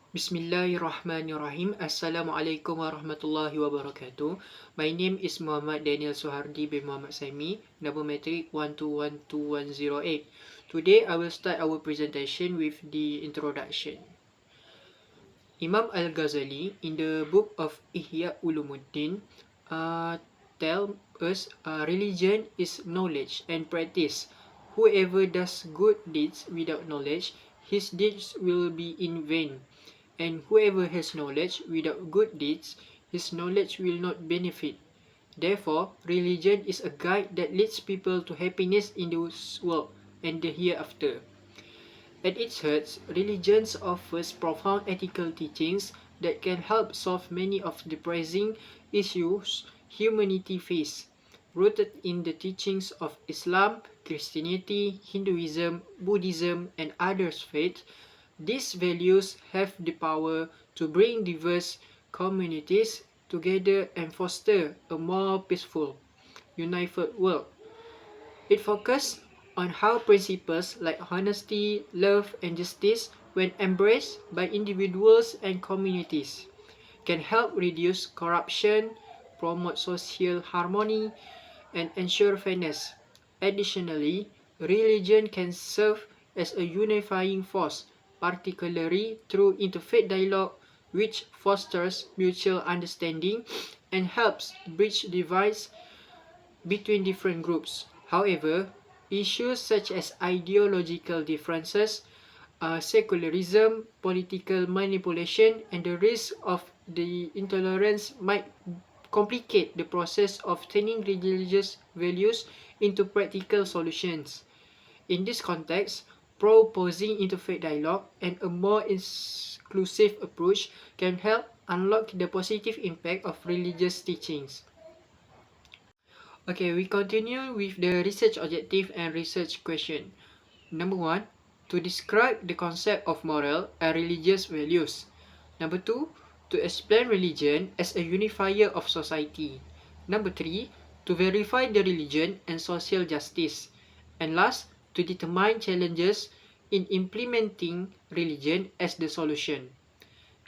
Bismillahirrahmanirrahim. Assalamualaikum warahmatullahi wabarakatuh. My name is Muhammad Daniel SUHARDI bin Muhammad SAIMI, number matric 1212108. Today I will start our presentation with the introduction. Imam Al-Ghazali in the book of Ihya Ulumuddin tell us religion is knowledge and practice. Whoever does good deeds without knowledge, his deeds will be in vain. And whoever has knowledge without good deeds, his knowledge will not benefit. Therefore, religion is a guide that leads people to happiness in this world and the hereafter. At its heart, religion offers profound ethical teachings that can help solve many of the pressing issues humanity faces. Rooted in the teachings of Islam, Christianity, Hinduism, Buddhism, and other faiths, these values have the power to bring diverse communities together and foster a more peaceful, unified world. It focuses on how principles like honesty, love, and justice, when embraced by individuals and communities, can help reduce corruption, promote social harmony, and ensure fairness. Additionally, religion can serve as a unifying force, particularly through interfaith dialogue, which fosters mutual understanding and helps bridge divides between different groups. However, issues such as ideological differences, secularism, political manipulation, and the risk of the intolerance might complicate the process of turning religious values into practical solutions. In this context, proposing interfaith dialogue and a more inclusive approach can help unlock the positive impact of religious teachings. Okay, we continue with the research objective and research question. Number 1, to describe the concept of moral and religious values. Number 2, to explain religion as a unifier of society. Number 3, to verify the religion and social justice. And last, to determine challenges in implementing religion as the solution.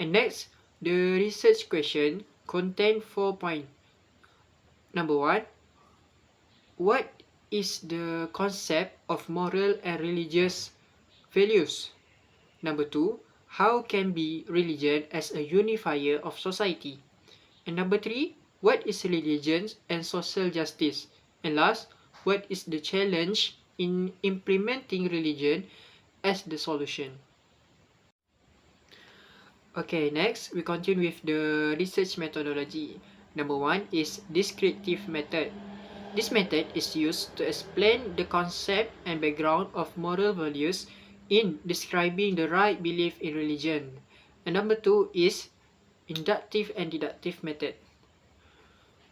And next, the research question contains 4 points. Number 1, what is the concept of moral and religious values? Number 2, how can be religion as a unifier of society? And number 3, what is religion and social justice? And last, what is the challenge in implementing religion as the solution? Okay, next we continue with the research methodology. Number 1 is descriptive method. This method is used to explain the concept and background of moral values in describing the right belief in religion. And number 2 is inductive and deductive method.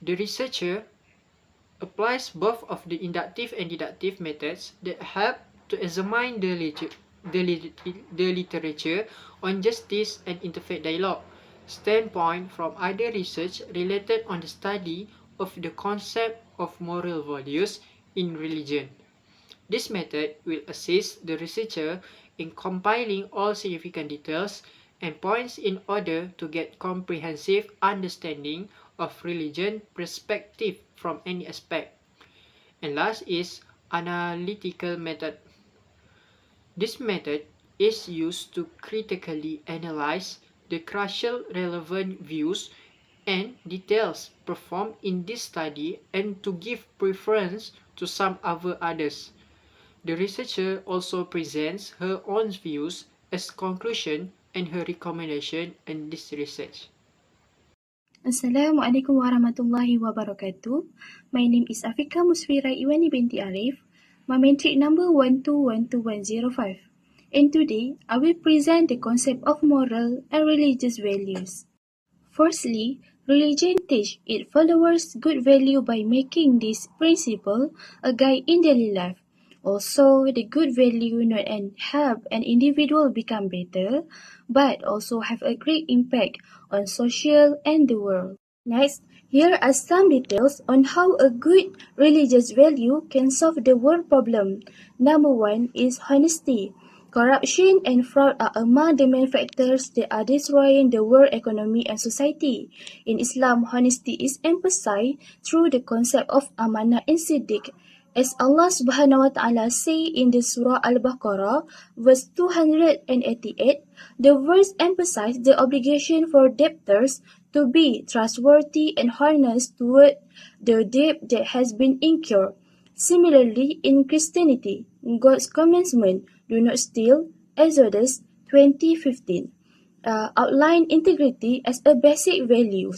The researcher applies both of the inductive and deductive methods that help to examine the literature on justice and interfaith dialogue standpoint from other research related on the study of the concept of moral values in religion. This method will assist the researcher in compiling all significant details and points in order to get comprehensive understanding of religion perspective from any aspect. And last is analytical method. This method is used to critically analyze the crucial relevant views and details performed in this study and to give preference to some over others. The researcher also presents her own views as conclusion and her recommendation in this research. Assalamualaikum warahmatullahi wabarakatuh. My name is AFIQAH MUZFIRAH IWANI BINTI ARIFF. My matric number 1212105. And today, I will present the concept of moral and religious values. Firstly, religion teaches its followers good value by making this principle a guide in daily life. Also, the good value not only help an individual become better, but also have a great impact on social and the world. Next, here are some details on how a good religious value can solve the world problem. Number 1 is honesty. Corruption and fraud are among the main factors that are destroying the world economy and society. In Islam, honesty is emphasized through the concept of amanah and siddiq. As Allah Subhanahu wa Ta'ala say in the Surah Al-Baqarah, verse 288, the verse emphasize the obligation for debtors to be trustworthy and honest toward the debt that has been incurred. Similarly, in Christianity, God's commandment, do not steal, Exodus 20:15, outline integrity as a basic value.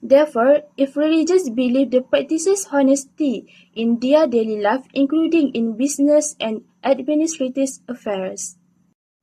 Therefore, if religious believe the practices honesty in their daily life, including in business and administrative affairs,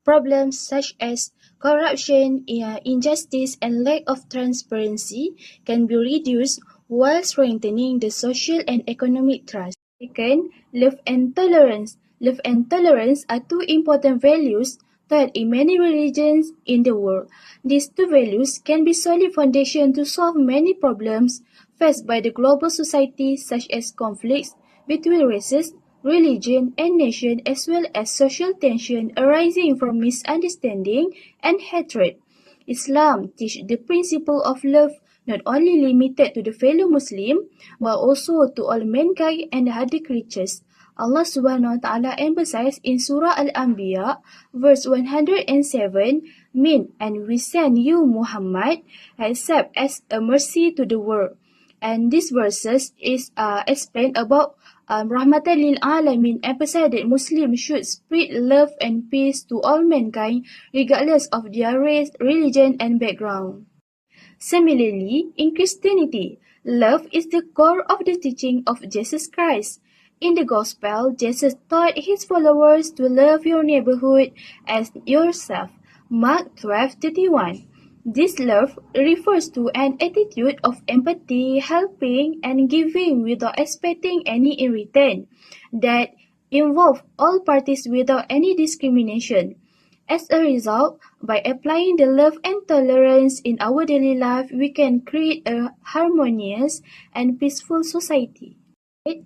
problems such as corruption, injustice, and lack of transparency can be reduced while strengthening the social and economic trust. Second, love and tolerance. Love and tolerance are two important values taught in many religions in the world. These two values can be solid foundation to solve many problems faced by the global society, such as conflicts between races, religion, and nation, as well as social tension arising from misunderstanding and hatred. Islam teaches the principle of love not only limited to the fellow Muslim, but also to all mankind and other creatures. Allah Subhanahu wa Ta'ala emphasized in Surah Al-Anbiya, verse 107, mean, and we send you, Muhammad, except as a mercy to the world. And these verses is explained about Rahmatan lil Alamin, emphasize that Muslims should spread love and peace to all mankind, regardless of their race, religion, and background. Similarly, in Christianity, love is the core of the teaching of Jesus Christ. In the Gospel, Jesus taught his followers to love your neighborhood as yourself. Mark 12:31. This love refers to an attitude of empathy, helping, and giving without expecting any in return, that involve all parties without any discrimination. As a result, by applying the love and tolerance in our daily life, we can create a harmonious and peaceful society.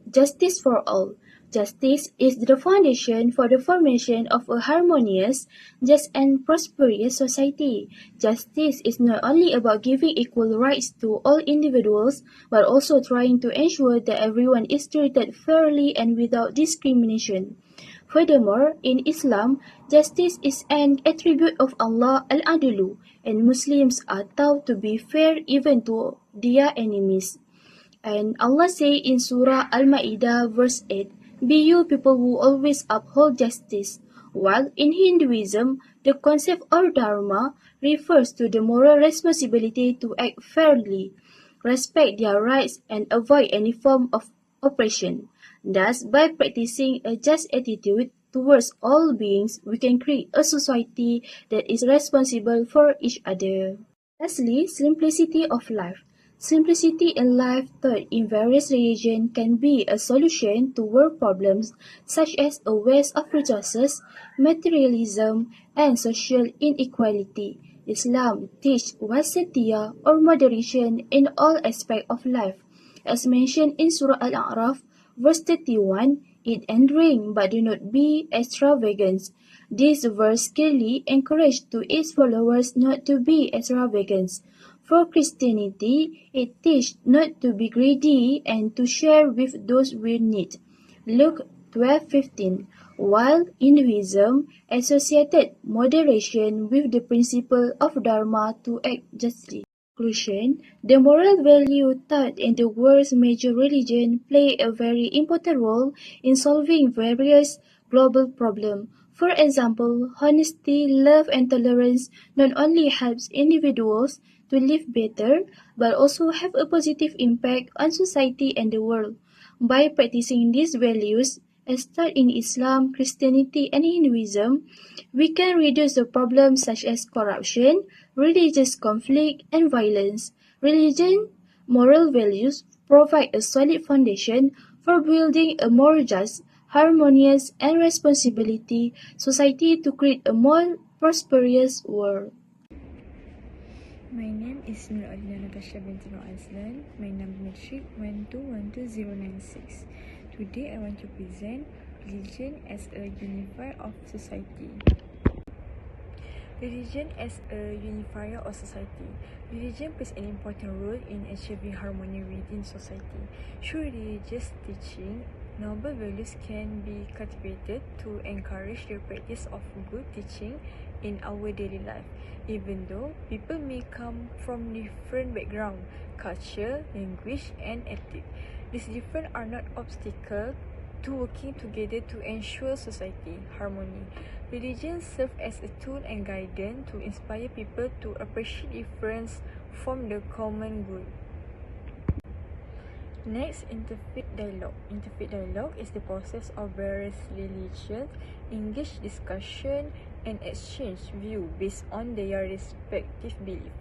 Justice for all. Justice is the foundation for the formation of a harmonious, just and prosperous society. Justice is not only about giving equal rights to all individuals, but also trying to ensure that everyone is treated fairly and without discrimination. Furthermore, in Islam, justice is an attribute of Allah Al-Adlu, and Muslims are taught to be fair even to their enemies. And Allah say in Surah Al-Ma'idah verse 8, be you people who always uphold justice. While in Hinduism, the concept of Dharma refers to the moral responsibility to act fairly, respect their rights, and avoid any form of oppression. Thus, by practicing a just attitude towards all beings, we can create a society that is responsible for each other. Lastly, simplicity of life. Simplicity in life taught in various religions can be a solution to world problems such as a waste of resources, materialism, and social inequality. Islam teaches wasatiyah or moderation in all aspects of life. As mentioned in Surah Al-A'raf, verse 31, eat and drink, but do not be extravagant. This verse clearly encouraged to its followers not to be extravagant. For Christianity, it teaches not to be greedy and to share with those with need. Luke 12:15. While Hinduism associated moderation with the principle of Dharma to act justly. Conclusion, the moral value taught in the world's major religion play a very important role in solving various global problems. For example, honesty, love, and tolerance not only helps individuals to live better, but also have a positive impact on society and the world. By practicing these values, as taught in Islam, Christianity, and Hinduism, we can reduce the problems such as corruption, religious conflict, and violence. Religion, moral values provide a solid foundation for building a more just, harmonious, and responsibility society to create a more prosperous world. My name is Norazlan binti My number matric 1212096. Today I want to present Religion as a unifier of society. Religion as a unifier of society. Religion plays an important role in achieving harmony within society. Through religious teaching, noble values can be cultivated to encourage the practice of good teaching in our daily life. Even though people may come from different background, culture, language, and ethic, these different are not obstacles to working together to ensure society harmony. Religion serves as a tool and guidance to inspire people to appreciate difference from the common good. Next, interfaith dialogue. Interfaith dialogue is the process of various religions engage discussion and exchange view based on their respective belief.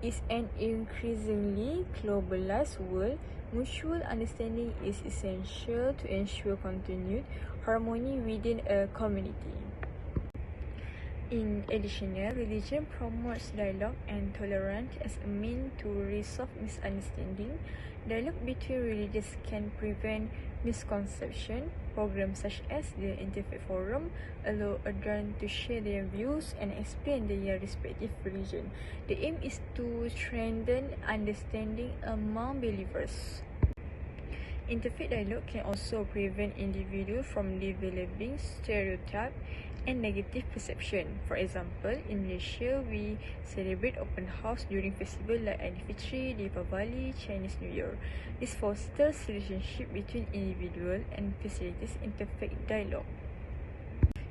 In an increasingly globalized world, mutual understanding is essential to ensure continued harmony within a community. In addition, religion promotes dialogue and tolerance as a means to resolve misunderstanding. Dialogue between religions can prevent misconception. Programs such as the Interfaith Forum allow adherents to share their views and explain their respective religion. The aim is to strengthen understanding among believers. Interfaith dialogue can also prevent individuals from developing stereotypes and negative perception. For example, in Malaysia, we celebrate open house during festivals like Aidilfitri, Deepavali, Chinese New Year. This fosters relationship between individuals and facilitates interfaith dialogue.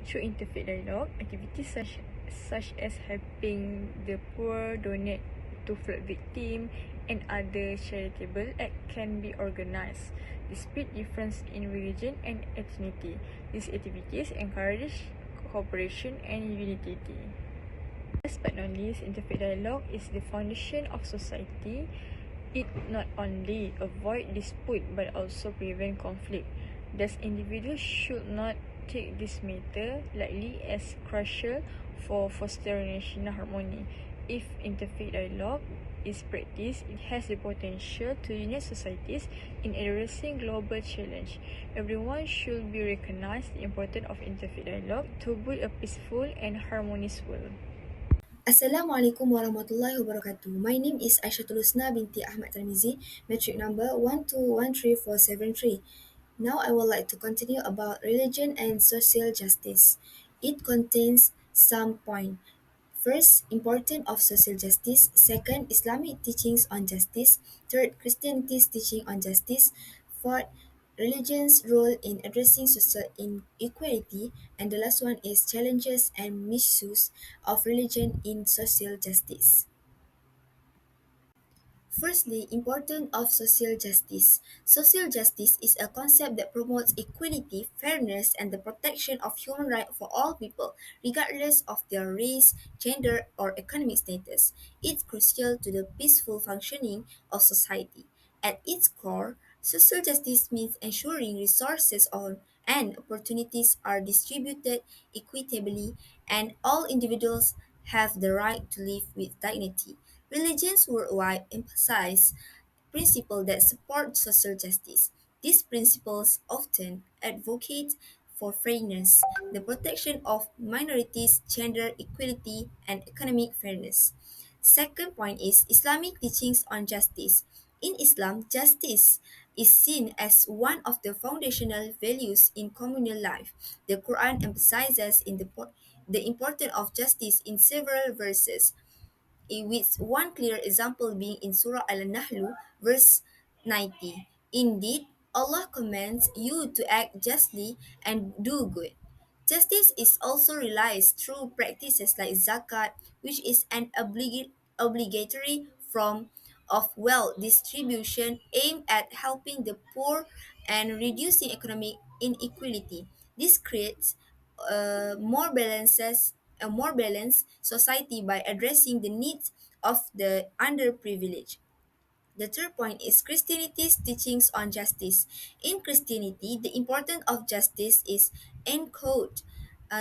Through interfaith dialogue, activities such as helping the poor, donate to flood victims, and other charitable acts can be organized. Despite difference in religion and ethnicity, these activities encourage cooperation and unity. Last but not least, interfaith dialogue is the foundation of society. It not only avoid dispute but also prevent conflict. Thus, individuals should not take this matter lightly as crucial for fostering national harmony. If interfaith dialogue is practiced, it has the potential to unite societies in addressing global challenge. Everyone should be recognized the importance of interfaith dialogue to build a peaceful and harmonious world. Assalamualaikum warahmatullahi wabarakatuh. My name is AISYATUL binti AHMAD TARMIZI, metric number 1213473. Now I would like to continue about religion and social justice. It contains some points. First, importance of social justice. Second, Islamic teachings on justice. Third, Christianity's teaching on justice. Fourth, religion's role in addressing social inequality. And the last one is challenges and misuse of religion in social justice. Firstly, importance of social justice. Social justice is a concept that promotes equality, fairness, and the protection of human rights for all people, regardless of their race, gender, or economic status. It's crucial to the peaceful functioning of society. At its core, social justice means ensuring resources and opportunities are distributed equitably and all individuals have the right to live with dignity. Religions worldwide emphasize principles that support social justice. These principles often advocate for fairness, the protection of minorities, gender equality, and economic fairness. Second point is Islamic teachings on justice. In Islam, justice is seen as one of the foundational values in communal life. The Quran emphasizes the importance of justice in several verses, with one clear example being in Surah Al-Nahl, verse 90. Indeed, Allah commands you to act justly and do good. Justice is also realized through practices like zakat, which is an obligatory form of wealth distribution aimed at helping the poor and reducing economic inequality. This creates a more balanced society by addressing the needs of the underprivileged. The third point is Christianity's teachings on justice. In Christianity, the importance of justice is encoded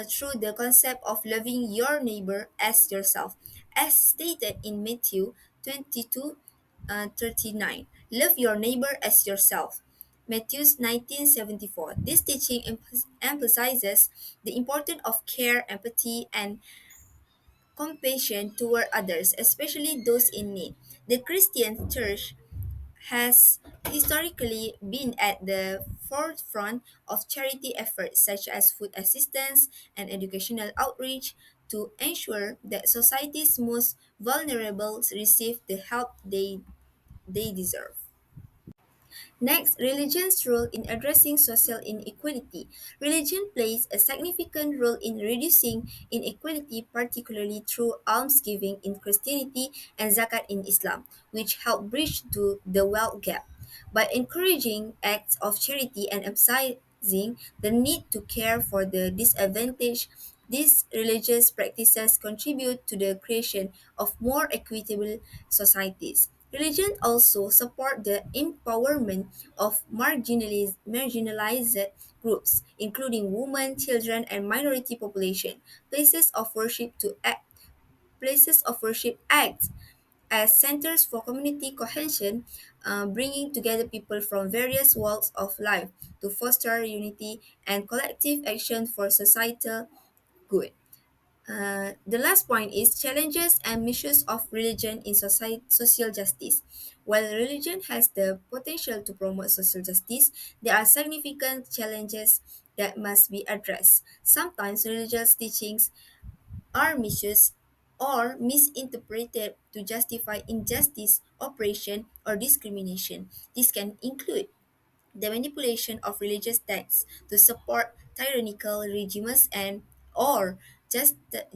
through the concept of loving your neighbor as yourself, as stated in Matthew 22:39. Love your neighbor as yourself. Matthew 19:74. This teaching emphasizes the importance of care, empathy, and compassion toward others, especially those in need. The Christian Church has historically been at the forefront of charity efforts such as food assistance and educational outreach to ensure that society's most vulnerable receive the help they deserve. Next, religion's role in addressing social inequality. Religion plays a significant role in reducing inequality, particularly through almsgiving in Christianity and zakat in Islam, which help bridge the wealth gap. By encouraging acts of charity and emphasizing the need to care for the disadvantaged, these religious practices contribute to the creation of more equitable societies. Religion also support the empowerment of marginalized groups, including women, children, and minority population. Places of worship act as centers for community cohesion, bringing together people from various walks of life to foster unity and collective action for societal good. The last point is challenges and missions of religion in social justice. While religion has the potential to promote social justice, there are significant challenges that must be addressed. Sometimes religious teachings are misused or misinterpreted to justify injustice, oppression, or discrimination. This can include the manipulation of religious texts to support tyrannical regimes and or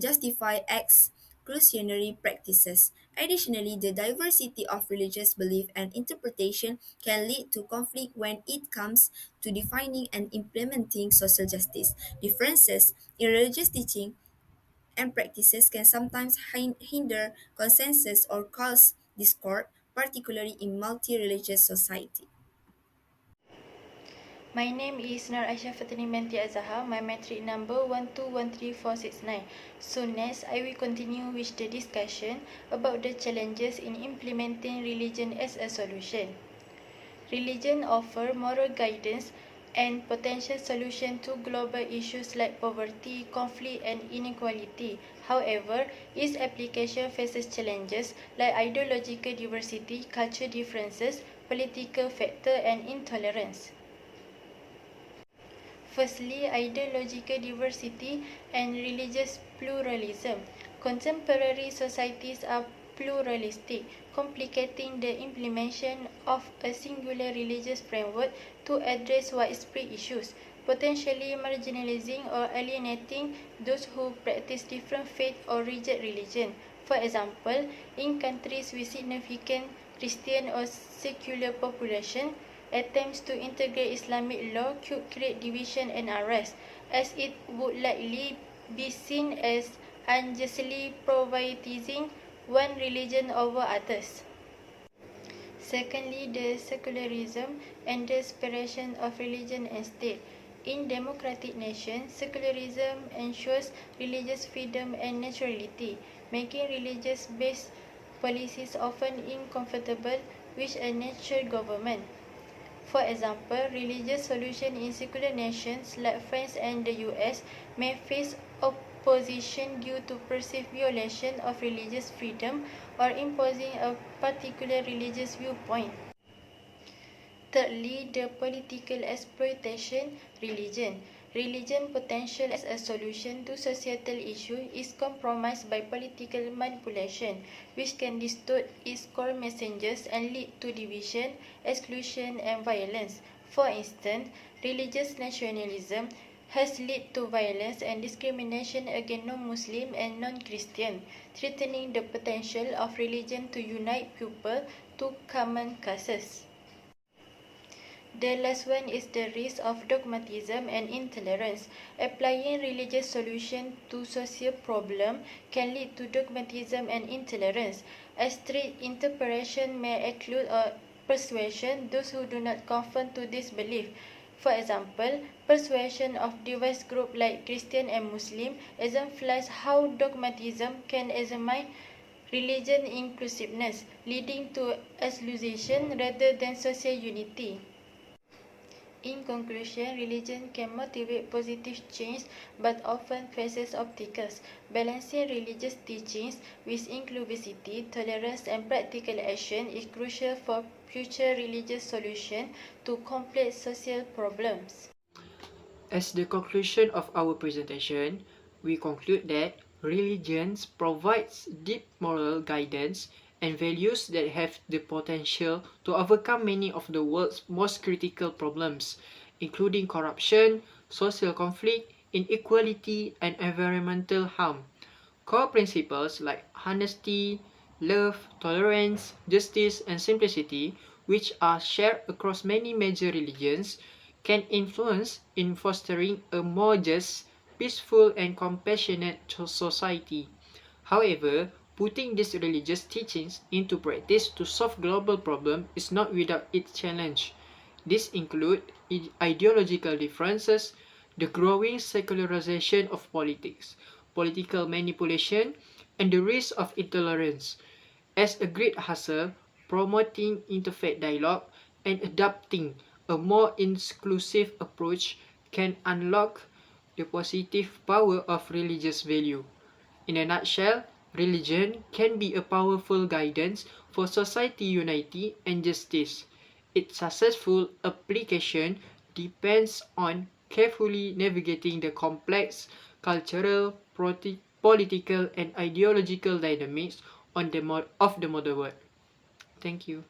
justify exclusionary practices. Additionally, the diversity of religious belief and interpretation can lead to conflict when it comes to defining and implementing social justice. Differences in religious teaching and practices can sometimes hinder consensus or cause discord, particularly in multi-religious society. My name is AISYAH FATNIN binti AZAHA. My metric number 1213469. So next, I will continue with the discussion about the challenges in implementing religion as a solution. Religion offers moral guidance and potential solution to global issues like poverty, conflict, and inequality. However, its application faces challenges like ideological diversity, cultural differences, political factor, and intolerance. Firstly, ideological diversity and religious pluralism. Contemporary societies are pluralistic, complicating the implementation of a singular religious framework to address widespread issues, potentially marginalizing or alienating those who practice different faith or reject religion. For example, in countries with significant Christian or secular population, attempts to integrate Islamic law could create division and unrest, as it would likely be seen as unjustly prioritizing one religion over others. Secondly, the secularism and the separation of religion and state. In democratic nations, secularism ensures religious freedom and neutrality, making religious-based policies often incompatible with a neutral government. For example, religious solutions in secular nations like France and the US may face opposition due to perceived violation of religious freedom or imposing a particular religious viewpoint. Thirdly, the political exploitation religion. Religion potential as a solution to societal issues is compromised by political manipulation, which can distort its core messages and lead to division, exclusion, and violence. For instance, religious nationalism has led to violence and discrimination against non-Muslim and non-Christian, threatening the potential of religion to unite people to common causes. The last one is the risk of dogmatism and intolerance. Applying religious solutions to social problems can lead to dogmatism and intolerance. A strict interpretation may exclude or persuasion those who do not conform to this belief. For example, persuasion of diverse groups like Christian and Muslim exemplifies how dogmatism can examine religion inclusiveness, leading to exclusion rather than social unity. In conclusion, religion can motivate positive change but often faces obstacles. Balancing religious teachings with inclusivity, tolerance and practical action is crucial for future religious solutions to complex social problems. As the conclusion of our presentation, we conclude that religions provides deep moral guidance and values that have the potential to overcome many of the world's most critical problems, including corruption, social conflict, inequality, and environmental harm. Core principles like honesty, love, tolerance, justice, and simplicity, which are shared across many major religions, can influence in fostering a more just, peaceful, and compassionate society. However, putting these religious teachings into practice to solve global problems is not without its challenge. These include ideological differences, the growing secularization of politics, political manipulation, and the risk of intolerance. As a great hustle, promoting interfaith dialogue and adopting a more inclusive approach can unlock the positive power of religious value. In a nutshell, religion can be a powerful guidance for society unity and justice. Its successful application depends on carefully navigating the complex cultural, political, and ideological dynamics of the modern world. Thank you.